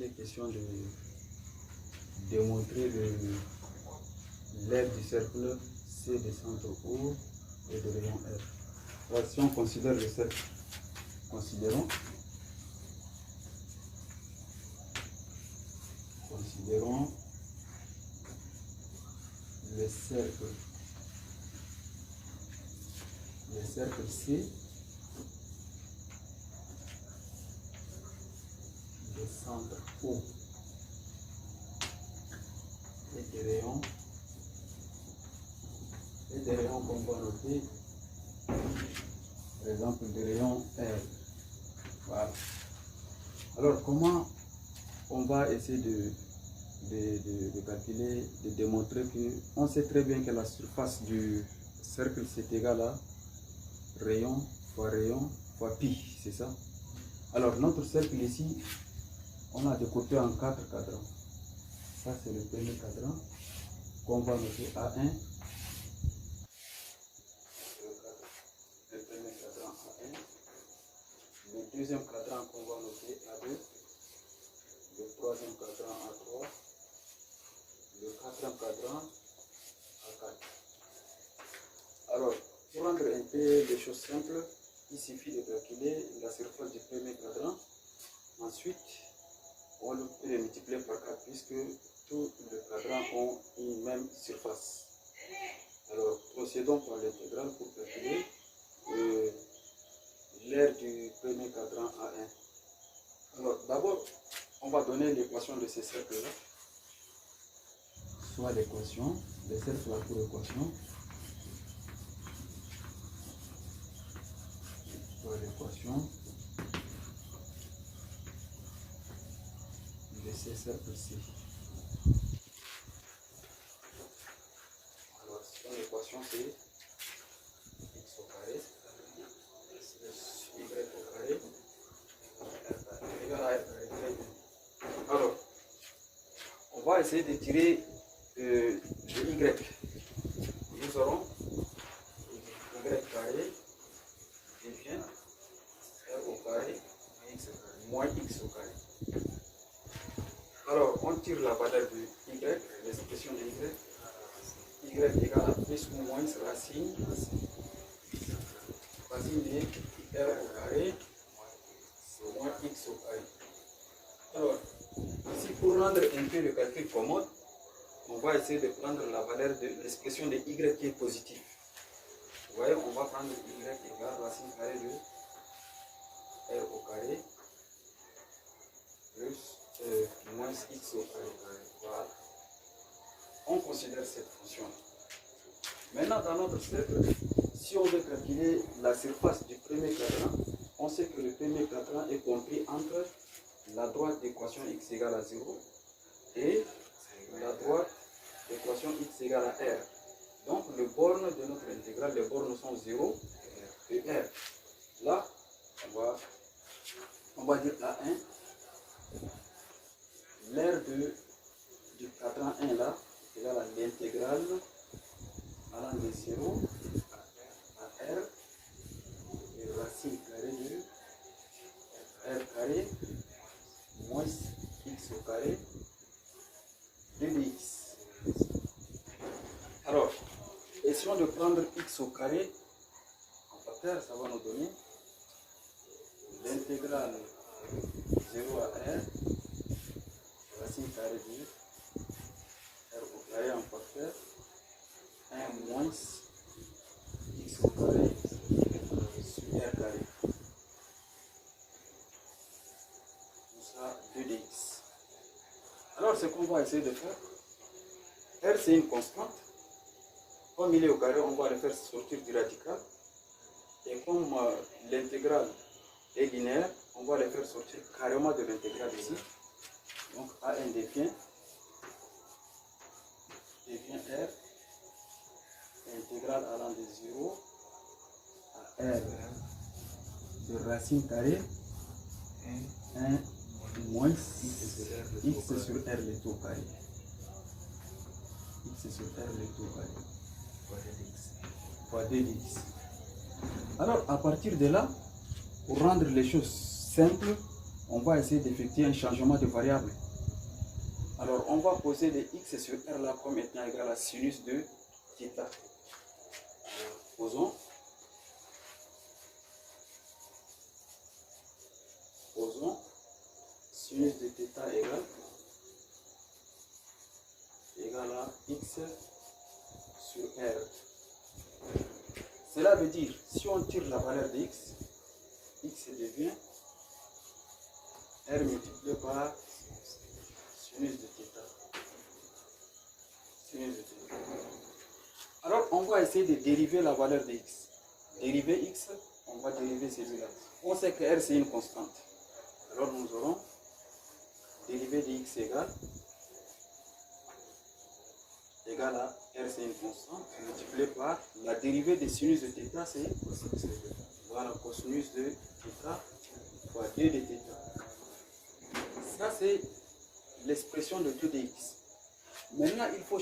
il est question de démontrer l'aire du cercle C de centre O et de rayon R. Alors, si on considère le cercle, considérons le cercle C de centre O et des rayons qu'on va noter, par exemple des rayons R. Voilà. Alors comment on va essayer de calculer, de démontrer que on sait très bien que la surface du cercle c'est égal à rayon fois pi, c'est ça? Alors notre cercle ici, on a découpé en 4 cadrans. Ça c'est le premier cadran qu'on va noter A1. Le premier cadran A1. Le deuxième cadran qu'on va noter A2. Le troisième cadran A3. Le quatrième cadran A4. Alors, pour rendre un peu les choses simples, il suffit de calculer la surface du premier cadran. Ensuite, on peut le multiplier par 4 puisque tous les cadrans ont une même surface. Alors, procédons par l'intégrale pour calculer l'aire du premier cadran A1. Alors, d'abord, on va donner l'équation de ces cercles-là. Soit l'équation, les cercles là pour l'équation. Soit l'équation de ces cercles-ci. Alors, son équation c'est x au carré plus y au carré égale à r carré. Alors, on va essayer de tirer de y. Nous aurons y carré devient r au carré moins x au carré. Alors, on tire la valeur de y, l'expression de y égale à plus ou moins racine de r au carré moins x au carré. Alors, ici, pour rendre un peu le calcul commode, on va essayer de prendre la valeur de l'expression de y qui est positive. Vous voyez, on va prendre y égale racine carrée de r au carré plus moins x au carré. Voilà. On considère cette fonction. Maintenant, dans notre cercle, si on veut calculer la surface du premier cadran, on sait que le premier cadran est compris entre la droite d'équation x égale à 0 et la droite d'équation x égale à r. Donc, les bornes de notre intégrale, les bornes sont 0 et r. Là, on va dire A1. L'aire du cadran 1 là, égale à l'intégrale allant de 0 à r et racine carrée de r carré moins x au carré de dx. Alors, essayons de prendre x au carré en facteur, ça va nous donner l'intégrale 0 à r racine carrée de r au carré en facteur 1 moins x au carré sur r carré. Tout ça 2dx. Alors ce qu'on va essayer de faire, r c'est une constante. Comme il est au carré, on va le faire sortir du radical. Et comme l'intégrale est linéaire, on va le faire sortir carrément de l'intégrale ici. Donc A1 devient R, intégrale allant de 0 à R de racine carrée 1 moins x sur R le tout carré. X sur R le tout carré. Fois 2dx. Alors à partir de là, pour rendre les choses simples, on va essayer d'effectuer un changement de variable. Alors, on va poser les x sur R là comme étant égal à sinus de θ. Posons. Sinus de θ égale à x sur R. Cela veut dire, si on tire la valeur de x devient R multiplié par sinus de θ. Alors, on va essayer de dériver la valeur de x. Dériver x, on va dériver celui-là. On sait que R c'est une constante. Alors, nous aurons dérivé de x égale à R c'est une constante multiplié par la dérivée de sinus de θ, c'est voilà, cosinus de θ fois 2 de θ. Ça c'est l'expression de 2 de x. Maintenant il faut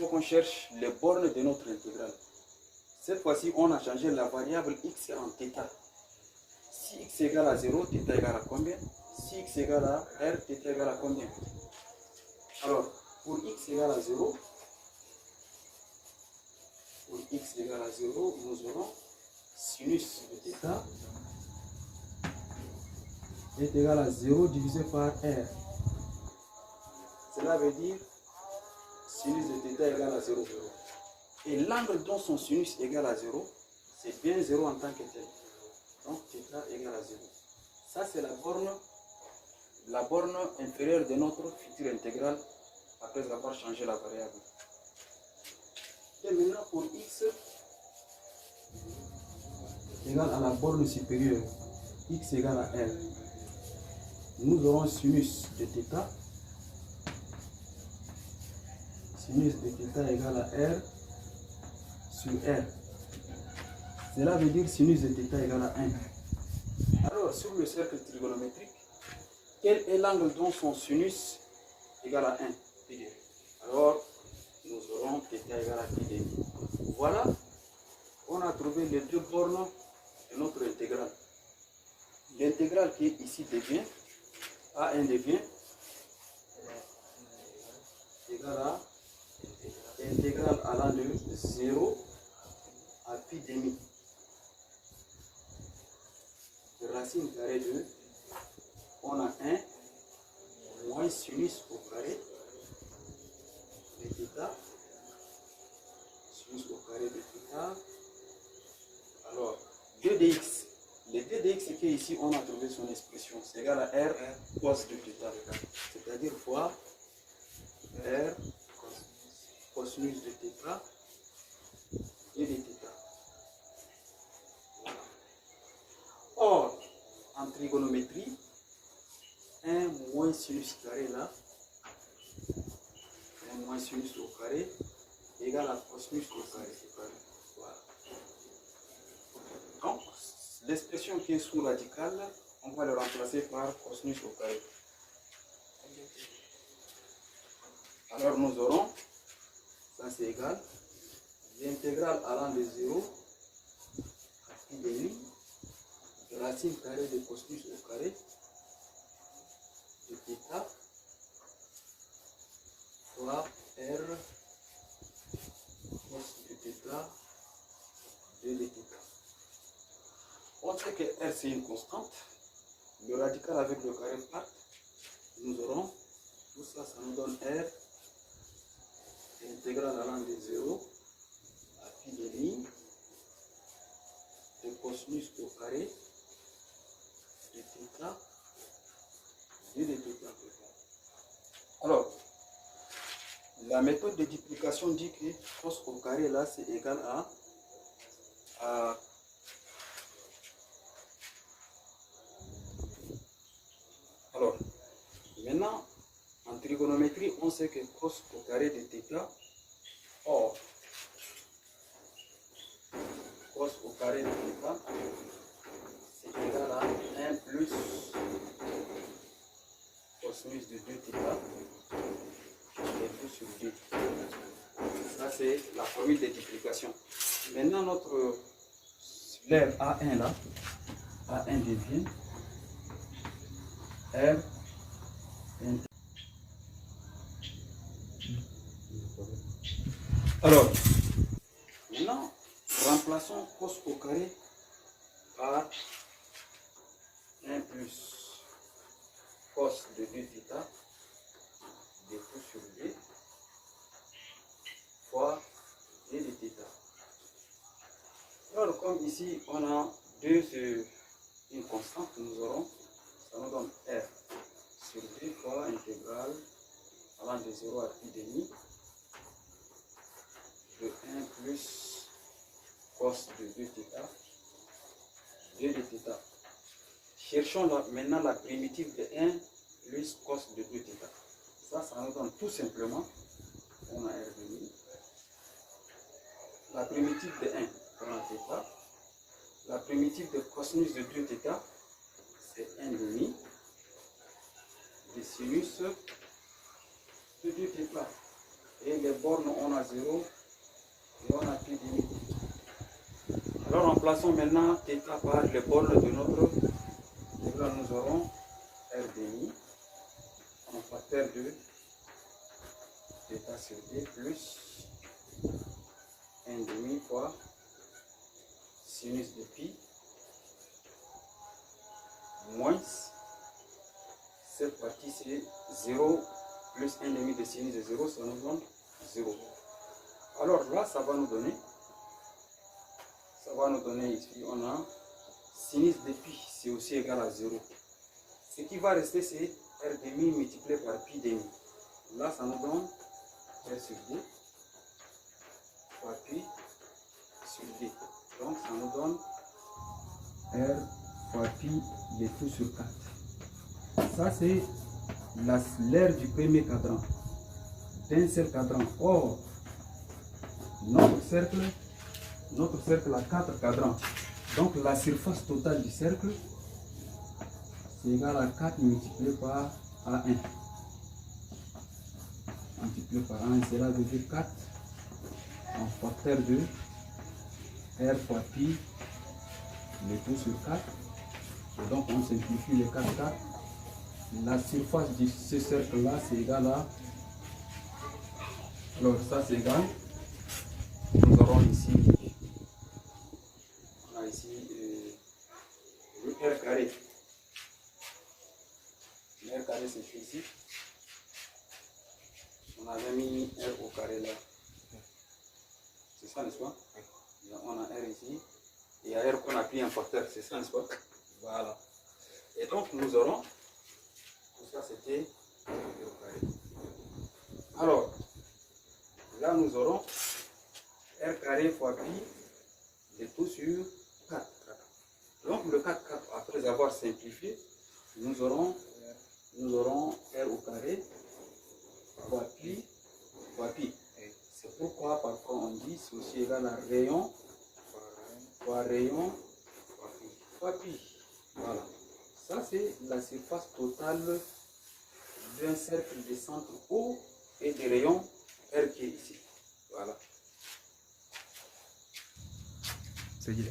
qu'on cherche les bornes de notre intégrale. Cette fois-ci on a changé la variable x en θ. Si x égale à 0, θ égale à combien? Si x égale à R, θ égale à combien? Alors pour x égale à 0, nous aurons sinus de θ est égal à 0 divisé par R. Cela veut dire sinus de θ égale à 0, 0. Et l'angle dont son sinus égale à 0, c'est bien 0 en tant que tel. Donc θ égale à 0. Ça c'est la borne inférieure de notre future intégrale après avoir changé la variable. Et maintenant pour x égale à la borne supérieure, x égale à R, nous aurons sinus de θ. Sinus de θ égale à R sur R. Cela veut dire sinus de θ égale à 1. Alors sur le cercle trigonométrique, quel est l'angle dont son sinus égale à 1? Alors nous aurons θ égale à pi. Voilà, on a trouvé les deux bornes de notre intégrale. L'intégrale qui est ici devient, A1 devient égal à intégrale allant de 0 à pi demi. Racine carrée de, on a 1 moins sinus au carré de θ. Sinus au carré de θ. Alors, 2 dx. Le 2 dx qui est ici, on a trouvé son expression. C'est égal à R cos de θ. C'est-à-dire fois R cosinus de θ et de θ. Or, en trigonométrie, 1 moins sinus carré là, 1 moins sinus au carré égale à cosinus au carré. Voilà. Donc, l'expression qui est sous radicale, on va le remplacer par cosinus au carré. Alors nous aurons, ça c'est égal, l'intégrale allant de 0 à pi demi, racine carrée de cosinus au carré de θ fois R cos de θ 2 de θ. On sait que R c'est une constante, le radical avec le carré part, nous aurons tout ça, ça nous donne R intégrale allant de 0 à pi demi de cosinus au carré de θ 2 de θ. Alors, la méthode de duplication dit que cos au carré là c'est égal à alors, maintenant, en trigonométrie, on sait que cos au carré de θ, or, cos au carré de θ, c'est égal à 1 plus cosinus de 2θ, et 2 sur 2. Ça, c'est la formule de duplication. Maintenant, notre l'air A1 là, A1 devient R. Alors, maintenant, remplaçons cos au carré par 1 plus cos de 2 θ de tout sur 2 fois d de θ. Alors, comme ici, on a 2 sur une constante, nous aurons, ça nous donne R sur 2 fois intégrale allant de 0 à pi demi de 1 plus cos de 2 θ, 2 de θ. Cherchons maintenant la primitive de 1 plus cos de 2 θ. Ça nous donne tout simplement, on a R demi. La primitive de 1, on a θ. La primitive de cosinus de 2 θ, c'est 1 demi de sinus de 2 θ. Et les bornes, on a 0 et on a pi demi. Alors remplaçons maintenant θ par les bornes de notre. Et là nous aurons R demi en facteur de θ sur d plus 1 demi fois sinus de pi moins cette partie c'est 0 plus 1 demi de sinus de 0, ça nous donne 0. Alors là ça va nous donner ici on a sinus de pi c'est aussi égal à 0. Ce qui va rester c'est R demi multiplié par pi demi. Là ça nous donne R sur d fois pi sur d. Donc ça nous donne R fois pi de tout sur 4. Ça c'est l'aire du premier cadran, d'un seul cadran. Or, notre cercle a 4 cadrans. Donc la surface totale du cercle, c'est égal à 4 multiplié par A1. Multiplié par A1, cela veut dire 4 en facteur de R fois pi, le tout sur 4. Et donc on simplifie les 4 4. La surface de ce cercle-là, c'est égal à... Alors ça c'est égal. Nous aurons ici... On a ici le R carré. Le R carré c'est ici. On avait mis R au carré là. C'est ça, n'est-ce pas? On a R ici. Et il y a R qu'on a pris en facteur. C'est ça, n'est-ce pas? Voilà. Et donc nous aurons... Tout ça c'était R au carré. Alors, là nous aurons R carré fois pi de tout sur 4. Donc le 4, 4, après avoir simplifié, nous aurons R au carré fois pi fois pi. C'est pourquoi parfois on dit c'est aussi égal à rayon fois rayon fois pi. Voilà. Ça c'est la surface totale d'un cercle de centre O et des rayons R qui est ici. Voilà. C'est dit.